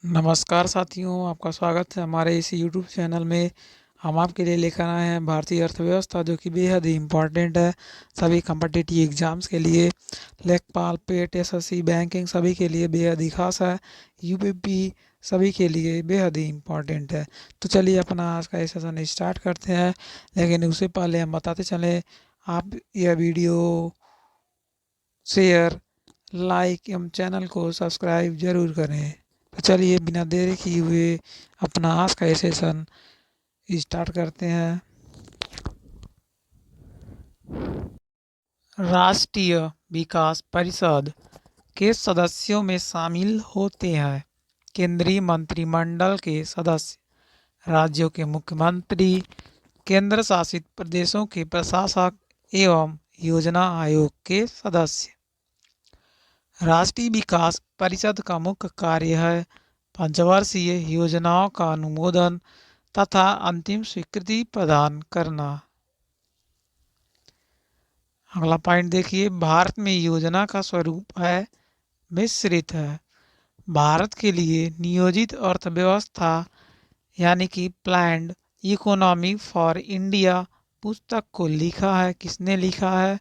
नमस्कार साथियों, आपका स्वागत है हमारे इस यूट्यूब चैनल में। हम आपके लिए लेकर आए हैं भारतीय अर्थव्यवस्था, जो कि बेहद ही इम्पोर्टेंट है सभी कम्पिटिटिव एग्जाम्स के लिए। लेखपाल, पेट, एसएससी, बैंकिंग सभी के लिए बेहद ही खास है। यूपीपी सभी के लिए बेहद ही इम्पोर्टेंट है। तो चलिए अपना आज का ये सेशन स्टार्ट करते हैं, लेकिन उससे पहले हम बताते चलें, आप यह वीडियो शेयर, लाइक एवं चैनल को सब्सक्राइब जरूर करें। तो चलिए बिना देरी किए हुए अपना आज का ये सेशन स्टार्ट करते हैं। राष्ट्रीय विकास परिषद के सदस्यों में शामिल होते हैं केंद्रीय मंत्रिमंडल के सदस्य, राज्यों के मुख्यमंत्री, केंद्र शासित प्रदेशों के प्रशासक एवं योजना आयोग के सदस्य। राष्ट्रीय विकास परिषद का मुख्य कार्य है पंचवर्षीय योजनाओं का अनुमोदन तथा अंतिम स्वीकृति प्रदान करना। अगला पॉइंट देखिए, भारत में योजना का स्वरूप है मिश्रित है। भारत के लिए नियोजित अर्थव्यवस्था यानी कि प्लान्ड इकोनॉमी फॉर इंडिया पुस्तक को लिखा है, किसने लिखा है?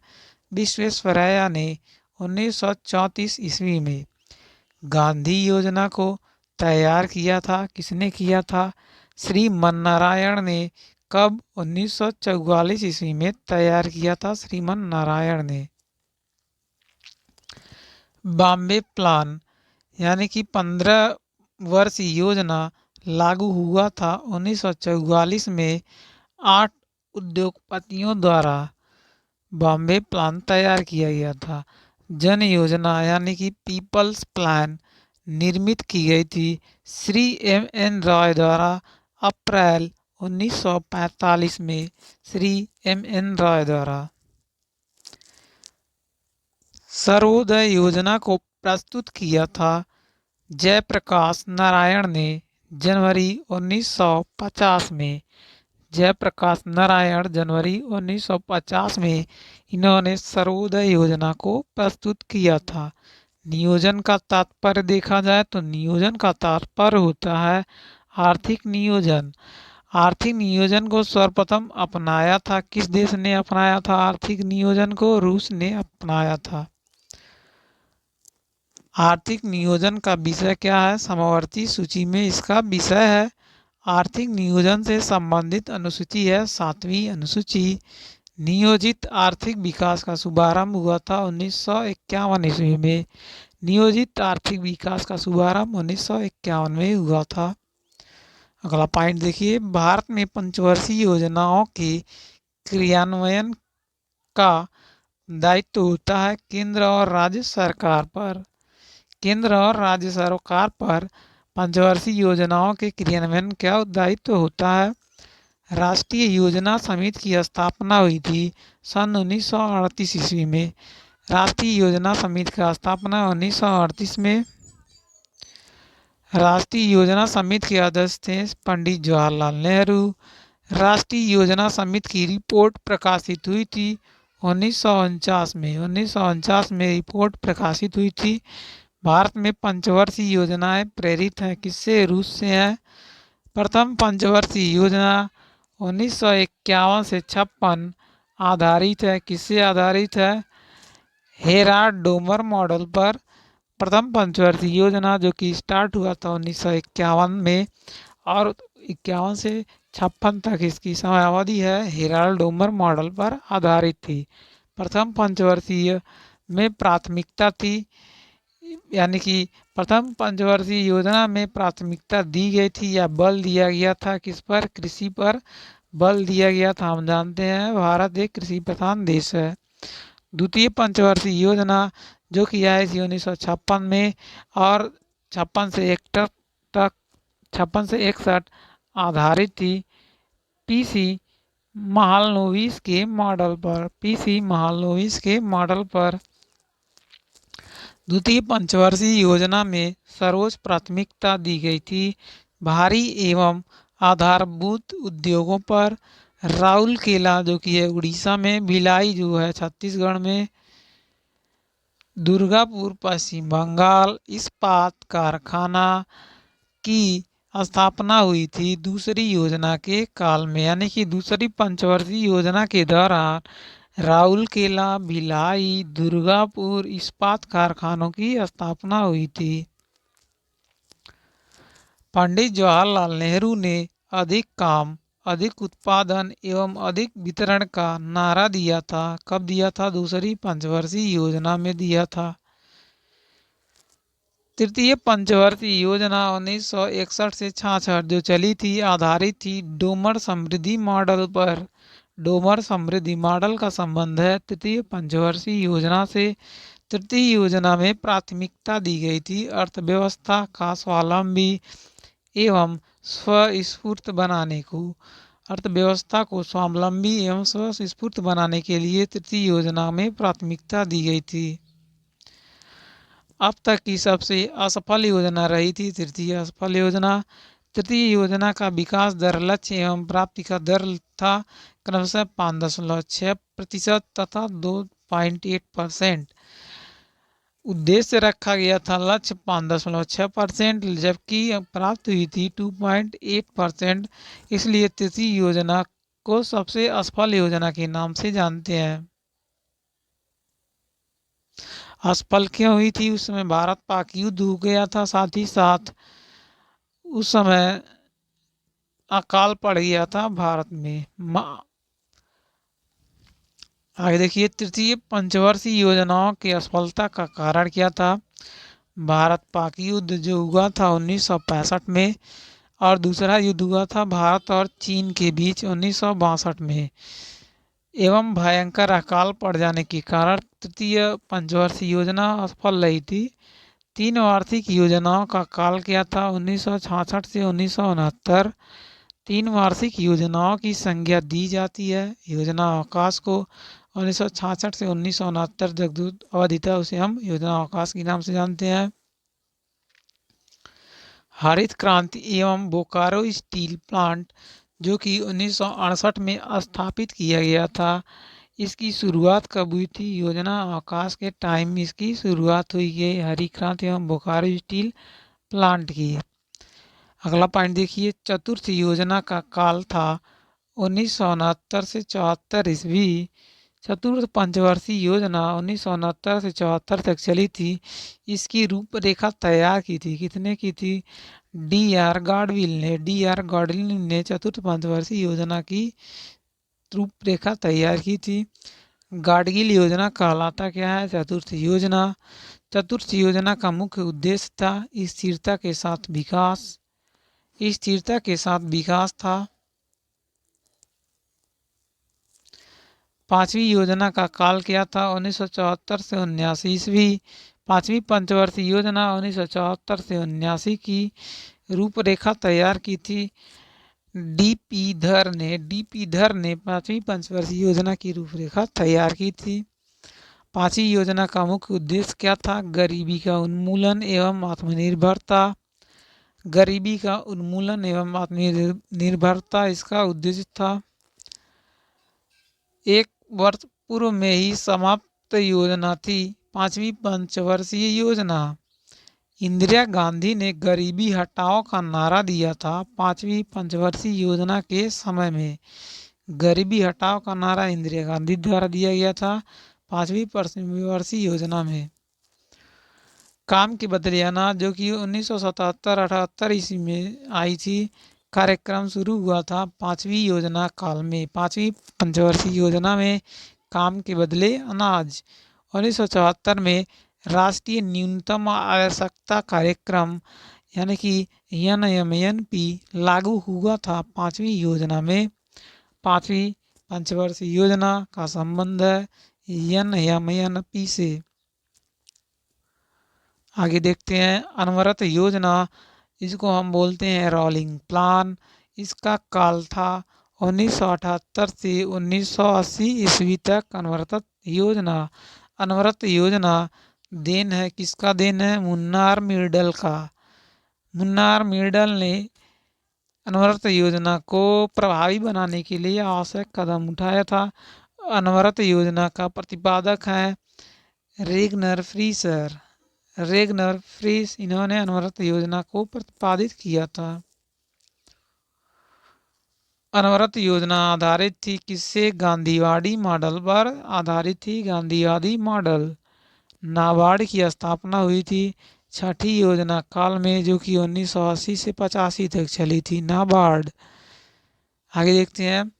विश्वेश्वरैया ने 1934 ईस्वी में। गांधी योजना को तैयार किया था, किसने किया था? श्रीमन नारायण ने। कब? 1944 ईस्वी में तैयार किया था श्रीमन नारायण ने। बॉम्बे प्लान यानी कि 15 वर्ष योजना लागू हुआ था 1944 में। 8 उद्योगपतियों द्वारा बॉम्बे प्लान तैयार किया गया था। जन योजना यानी कि पीपल्स प्लान निर्मित की गई थी श्री एम.एन. रॉय द्वारा अप्रैल 1945 में। श्री एम.एन. रॉय द्वारा। सर्वोदय योजना को प्रस्तुत किया था जयप्रकाश नारायण ने जनवरी 1950 में। जयप्रकाश नारायण जनवरी 1950 में इन्होंने सर्वोदय योजना को प्रस्तुत किया था। नियोजन का तात्पर्य देखा जाए तो नियोजन का तात्पर्य होता है आर्थिक नियोजन। आर्थिक नियोजन को सर्वप्रथम अपनाया था, किस देश ने अपनाया था आर्थिक नियोजन को? रूस ने अपनाया था। आर्थिक नियोजन का विषय क्या है? समवर्ती सूची में इसका विषय है। आर्थिक नियोजन से संबंधित अनुसूची है 7वीं अनुसूची। नियोजित आर्थिक विकास का शुभारंभ हुआ था 1951 ईस्वी में। नियोजित आर्थिक विकास का शुभारंभ 1951 में हुआ था। अगला पॉइंट देखिए, भारत में पंचवर्षीय योजनाओं के क्रियान्वयन का दायित्व होता है केंद्र और राज्य सरकार पर। केंद्र और राज्य सरकार पर पंचवर्षीय योजनाओं के क्रियान्वयन का दायित्व होता है। राष्ट्रीय योजना समिति की स्थापना हुई थी सन 1938 ईस्वी में। राष्ट्रीय योजना समिति का स्थापना 1938 में। राष्ट्रीय योजना समिति के अध्यक्ष थे पंडित जवाहरलाल नेहरू। राष्ट्रीय योजना समिति की रिपोर्ट प्रकाशित हुई थी 1949 में। 1949 में रिपोर्ट प्रकाशित हुई थी। भारत में पंचवर्षीय योजनाएं प्रेरित हैं किससे? रूस से हैं। प्रथम पंचवर्षीय योजना 1951 से 56 आधारित है, किससे आधारित है? हेराल्ड डोमर मॉडल पर। प्रथम पंचवर्षीय योजना जो कि स्टार्ट हुआ था 1951 में और 51 से 56 तक इसकी समयावधि है, हेराल्ड डोमर मॉडल पर आधारित थी। प्रथम पंचवर्षीय में प्राथमिकता थी, यानी कि प्रथम पंचवर्षीय योजना में प्राथमिकता दी गई थी या बल दिया गया था किस पर? कृषि पर बल दिया गया था। हम जानते हैं भारत एक कृषि प्रधान देश है। द्वितीय पंचवर्षीय योजना जो कि आई थी 1956 में और 56 से 61 आधारित थी पीसी महालनोबिस के मॉडल पर। पीसी महालनोबिस के मॉडल पर। द्वितीय पंचवर्षीय योजना में सर्वोच्च प्राथमिकता दी गई थी भारी एवं आधारभूत उद्योगों पर। राउरकेला जो कि है उड़ीसा में, भिलाई जो है छत्तीसगढ़ में, दुर्गापुर पश्चिम बंगाल इस्पात कारखाना की स्थापना हुई थी दूसरी योजना के काल में, यानी कि दूसरी पंचवर्षीय योजना के दौरान राउरकेला, भिलाई, दुर्गापुर इस्पात कारखानों की स्थापना हुई थी। पंडित जवाहरलाल नेहरू ने अधिक काम, अधिक उत्पादन एवं अधिक वितरण का नारा दिया था। कब दिया था? दूसरी पंचवर्षीय योजना में दिया था। तृतीय पंचवर्षीय योजना 1961 से 66 जो चली थी, आधारित थी डोमर समृद्धि मॉडल पर। डोमर समृद्धि मॉडल का संबंध है तृतीय पंचवर्षीय योजना से। तृतीय योजना में प्राथमिकता दी गई थी अर्थव्यवस्था का स्वावलंबी एवं स्वस्फूर्त बनाने को। अर्थव्यवस्था को स्वावलंबी एवं स्वस्फूर्त बनाने के लिए तृतीय योजना में प्राथमिकता दी गई थी। अब तक की सबसे असफल योजना रही थी तृतीय असफल योजना। तृतीय योजना का विकास दर, लक्ष्य एवं प्राप्ति का दर था क्रमशः 5.6% तथा 2.8%। उद्देश्य रखा गया था लक्ष्य 5.6%, जबकि प्राप्त हुई थी 2.8%। इसलिए तृतीय योजना को सबसे असफल योजना के नाम से जानते हैं। असफल क्यों हुई थी? उस समय भारत पाक युद्ध हो गया था, साथ ही साथ उस समय अकाल पड़ गया था भारत में। आगे देखिए, तृतीय पंचवर्षीय योजनाओं की असफलता का कारण क्या था? भारत पाक युद्ध जो हुआ था 1965 में, और दूसरा युद्ध हुआ था भारत और चीन के बीच 1962 में, एवं भयंकर अकाल पड़ जाने के कारण तृतीय पंचवर्षीय योजना असफल रही थी। 3 वार्षिक योजनाओं का काल क्या था? 1966 से 1969। 3 वार्षिक योजनाओं की संज्ञा दी जाती है योजना अवकाश को। 1966 से 1969 तक जो अवधि था उसे हम योजना अवकाश के नाम से जानते हैं। हरित क्रांति एवं बोकारो स्टील प्लांट जो कि 1968 में स्थापित किया गया था, इसकी शुरुआत कब हुई थी? योजना अवकाश के टाइम इसकी शुरुआत हुई है हरित क्रांति एवं बोकारो स्टील प्लांट की। अगला पॉइंट देखिए, चतुर्थ योजना का काल था 1969 से 74 ईस्वी। चतुर्थ पंचवर्षीय योजना 1969 से 74 तक चली थी। इसकी रूपरेखा तैयार की थी, कितने की थी? डी.आर. गॉडविल ने चतुर्थ पंचवर्षीय योजना की रूपरेखा तैयार की थी। गाडगिल योजना कहलाता क्या है? चतुर्थ योजना। चतुर्थ योजना का मुख्य उद्देश्य था स्थिरता के साथ विकास। स्थिरता के साथ विकास था। पांचवी योजना का काल क्या था? 1974 से 79 ईस्वी। पांचवी पंचवर्षीय योजना 1974 से 79 की रूपरेखा तैयार की थी डी.पी. धर ने पांचवी पंचवर्षीय योजना की रूपरेखा तैयार की थी। पांचवी योजना का मुख्य उद्देश्य क्या था? गरीबी का उन्मूलन एवं आत्मनिर्भरता। गरीबी का उन्मूलन एवं आत्मनिर्भरता इसका उद्देश्य था। एक वर्ष पूर्व में ही समाप्त योजना थी पांचवी पंचवर्षीय योजना। इंदिरा गांधी ने गरीबी हटाओ का नारा दिया था पांचवी पंचवर्षीय योजना के समय में। गरीबी हटाओ का नारा इंदिरा गांधी द्वारा दिया गया था पांचवी पंचवर्षीय योजना में। काम के बदले अनाज जो कि 1977-78 ईस्वी में आई थी, कार्यक्रम शुरू हुआ था पांचवी योजना काल में। पांचवी पंचवर्षीय योजना में काम के बदले अनाज। 1974 में राष्ट्रीय न्यूनतम आवश्यकता कार्यक्रम यानी कि NMNP लागू हुआ था पांचवी योजना में। पांचवी पंचवर्षीय योजना का संबंध है NMNP से। आगे देखते हैं, अनवरत योजना, इसको हम बोलते हैं रोलिंग प्लान। इसका काल था 1978 से 1980 ईस्वी तक। अनवरत योजना देन है, किसका देन है? मुन्नार मिर्डल का। मुन्नार मिर्डल ने अनवरत योजना को प्रभावी बनाने के लिए आवश्यक कदम उठाया था। अनवरत योजना का प्रतिपादक है रेगनर फ्रीसर। रेगनर फ्रीस, इन्होंने अनवरत योजना को प्रतिपादित किया था। अनवरत योजना आधारित थी किससे? गांधीवादी मॉडल पर आधारित थी, गांधीवादी मॉडल। नाबार्ड की स्थापना हुई थी छठी योजना काल में, जो कि 1980 से 85 तक चली थी, नाबार्ड। आगे देखते हैं,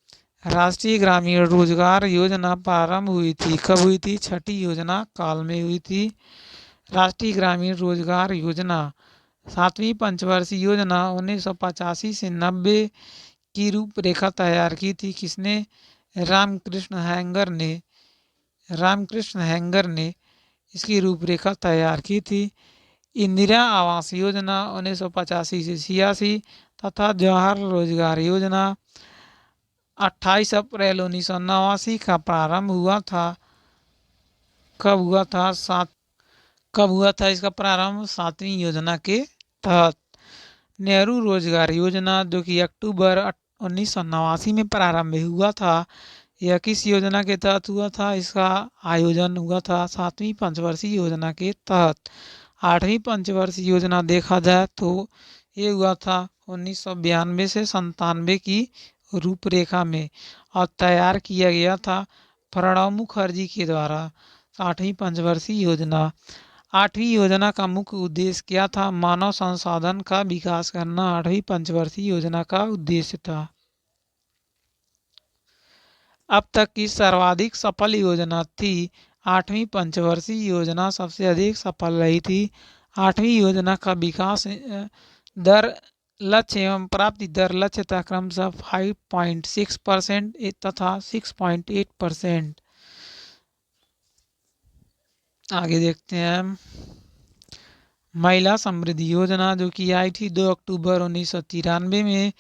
राष्ट्रीय ग्रामीण रोजगार योजना प्रारंभ हुई थी, कब हुई थी? छठी योजना काल में हुई थी। राष्ट्रीय ग्रामीण रोजगार योजना 7वीं पंचवर्षीय योजना 1985 से 90 की रूपरेखा तैयार की थी, किसने? रामकृष्ण हैंगर ने इसकी रूपरेखा तैयार की थी। इंदिरा आवास योजना 1985 से 86 तथा जवाहर रोजगार योजना 28 अप्रैल 1989 का प्रारंभ हुआ था। कब हुआ था इसका प्रारंभ? 7वीं योजना के तहत। नेहरू रोजगार योजना, जो कि अक्टूबर 1989 में प्रारंभ हुआ था, यह किस योजना के तहत हुआ था? इसका आयोजन हुआ था 7वीं पंचवर्षीय योजना के तहत। 8वीं पंचवर्षीय योजना देखा जाए तो ये हुआ था 1992 से 97 की रूपरेखा में और तैयार किया गया था प्रणब मुखर्जी के द्वारा। 8वीं पंचवर्षीय योजना। 8वीं योजना का मुख्य उद्देश्य क्या था? मानव संसाधन का विकास करना 8वीं पंचवर्षीय योजना का उद्देश्य था। अब तक की सर्वाधिक सफल योजना थी 8वीं पंचवर्षीय योजना, सबसे अधिक सफल रही थी। 8वीं योजना का विकास दर लक्ष्य एवं प्राप्ति दर लक्ष्य था क्रमशः 5.6% तथा 6.8%। आगे देखते हैं, महिला समृद्धि योजना, जो कि आई थी 2 अक्टूबर 1993 में,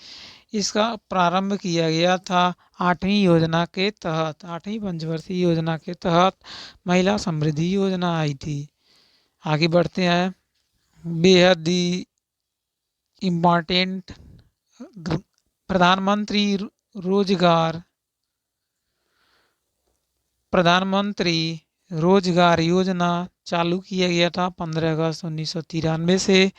इसका प्रारंभ किया गया था 8वीं योजना के तहत। 8वीं पंचवर्षीय योजना के तहत महिला समृद्धि योजना आई थी। आगे बढ़ते हैं, बेहद ही इम्पॉर्टेंट प्रधानमंत्री रोजगार योजना चालू किया गया था 15 अगस्त 1993 से।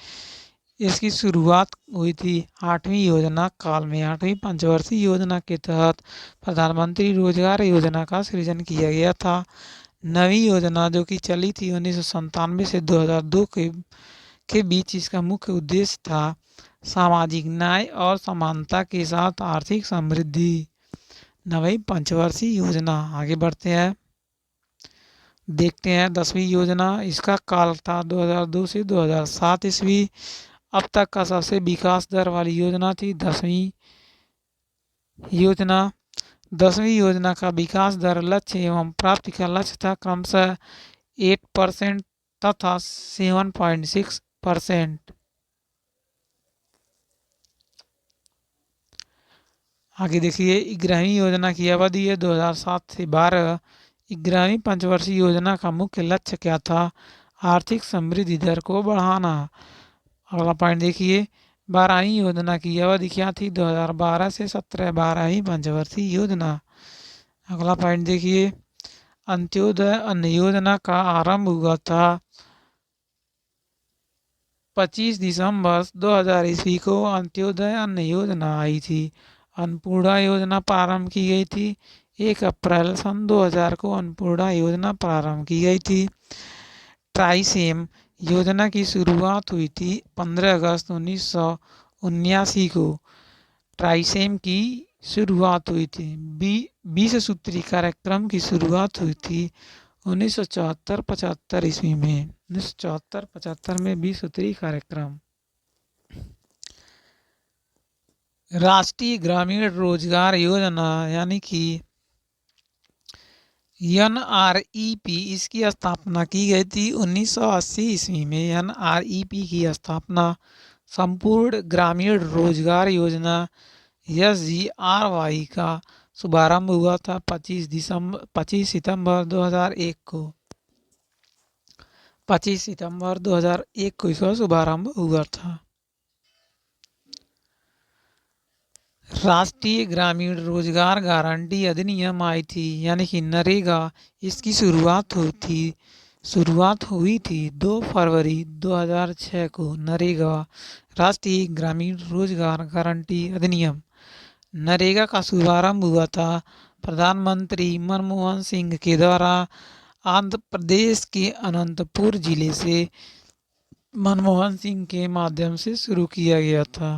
इसकी शुरुआत हुई थी 8वीं योजना काल में। 8वीं पंचवर्षीय योजना के तहत प्रधानमंत्री रोजगार योजना का सृजन किया गया था। 9वीं योजना, जो कि चली थी 1997 से 2002 के बीच, इसका मुख्य उद्देश्य था सामाजिक न्याय और समानता के साथ आर्थिक समृद्धि। 9वीं पंचवर्षीय योजना। आगे बढ़ते हैं, देखते हैं 10वीं योजना। इसका काल था 2002 से 2007 ईस्वी। अब तक का सबसे विकास दर वाली योजना थी 10वीं योजना। 10वीं योजना का विकास दर लक्ष्य एवं प्राप्ति का लक्ष्य था क्रमशः 8% तथा 7.6%। आगे देखिए, 11वीं योजना की अवधि है 2007 से 12। 11वीं पंचवर्षीय योजना का मुख्य लक्ष्य क्या था? आर्थिक समृद्धि दर को बढ़ाना। अगला पॉइंट देखिए, 12वीं योजना की अवधि क्या थी? 2012 से 17। 12वीं पंचवर्षीय योजना। अगला पॉइंट देखिए, अंत्योदय अन्न योजना का आरंभ हुआ था 25 दिसंबर 2000 ईस्वी को। अंत्योदय अन्न योजना आई थी। अन्नपूर्णा योजना प्रारंभ की गई थी 1 अप्रैल सन 2000 को। अन्नपूर्णा योजना प्रारंभ की गई थी। ट्राइसेम योजना की शुरुआत हुई थी 15 अगस्त 1979 को। ट्राइसेम की शुरुआत हुई थी। 20 सूत्री कार्यक्रम की शुरुआत हुई थी 1974-75 ईस्वी में। 1974-75 में 20 सूत्री कार्यक्रम। राष्ट्रीय ग्रामीण रोजगार योजना यानी कि NREP, इसकी स्थापना की गई थी 1980 ईस्वी में। NREP की स्थापना संपूर्ण ग्रामीण रोजगार योजना SGRY का शुभारंभ हुआ था 25 सितंबर 2001 को। 25 सितंबर 2001 को इसका शुभारंभ हुआ था। राष्ट्रीय ग्रामीण रोजगार गारंटी अधिनियम आई थी यानी कि नरेगा। इसकी शुरुआत हुई थी शुरुआत हुई थी 2 फरवरी 2006 को नरेगा राष्ट्रीय ग्रामीण रोजगार गारंटी अधिनियम। नरेगा का शुभारंभ हुआ था प्रधानमंत्री मनमोहन सिंह के द्वारा आंध्र प्रदेश के अनंतपुर जिले से मनमोहन सिंह के माध्यम से शुरू किया गया था।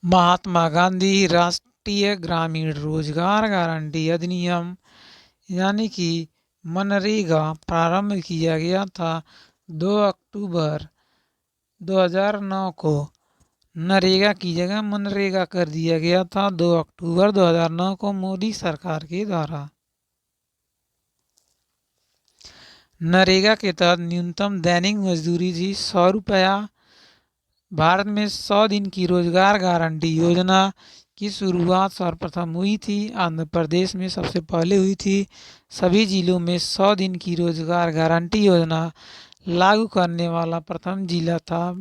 महात्मा गांधी राष्ट्रीय ग्रामीण रोजगार गारंटी अधिनियम यानी कि मनरेगा प्रारंभ किया गया था 2 अक्टूबर 2009 को। नरेगा की जगह मनरेगा कर दिया गया था 2 अक्टूबर 2009 को मोदी सरकार के द्वारा। नरेगा के तहत न्यूनतम दैनिक मजदूरी थी 100 रुपया। भारत में 100 दिन की रोजगार गारंटी योजना की शुरुआत सर्वप्रथम हुई थी आंध्र प्रदेश में सबसे पहले हुई थी। सभी जिलों में 100 दिन की रोजगार गारंटी योजना लागू करने वाला प्रथम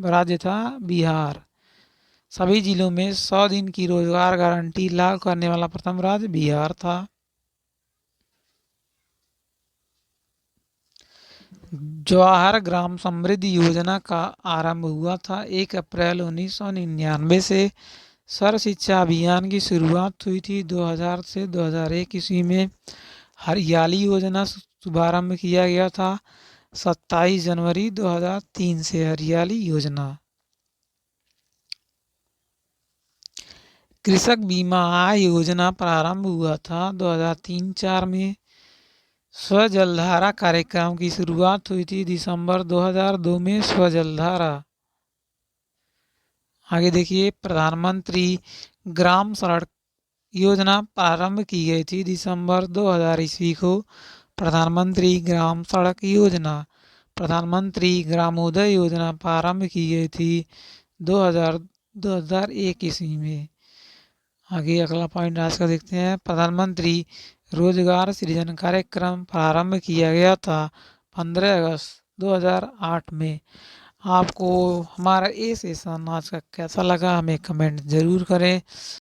राज्य था बिहार। सभी जिलों में 100 दिन की रोजगार गारंटी लागू करने वाला प्रथम राज्य बिहार था। जवाहर ग्राम समृद्धि योजना का आरंभ हुआ था 1 अप्रैल 1999 से। सर्व शिक्षा अभियान की शुरुआत हुई थी 2000 से 2001 ईस्वी में। हरियाली योजना शुभारंभ किया गया था 27 जनवरी 2003 से। हरियाली योजना। कृषक बीमा आय योजना प्रारंभ हुआ था 2003-04 में। स्वजलधारा कार्यक्रम की शुरुआत हुई थी दिसंबर 2002 में। स्वजलधारा। आगे देखिए प्रधानमंत्री ग्राम सड़क योजना प्रारंभ की गई थी दिसंबर 2000 ईस्वी को। प्रधानमंत्री ग्राम सड़क योजना। प्रधानमंत्री ग्रामोदय योजना प्रारंभ की गई थी 2001 ईस्वी में। आगे अगला पॉइंट आज का देखते हैं। प्रधानमंत्री रोजगार सृजन कार्यक्रम प्रारंभ किया गया था 15 अगस्त 2008 में। आपको हमारा ये सेशन आज का कैसा लगा हमें कमेंट ज़रूर करें।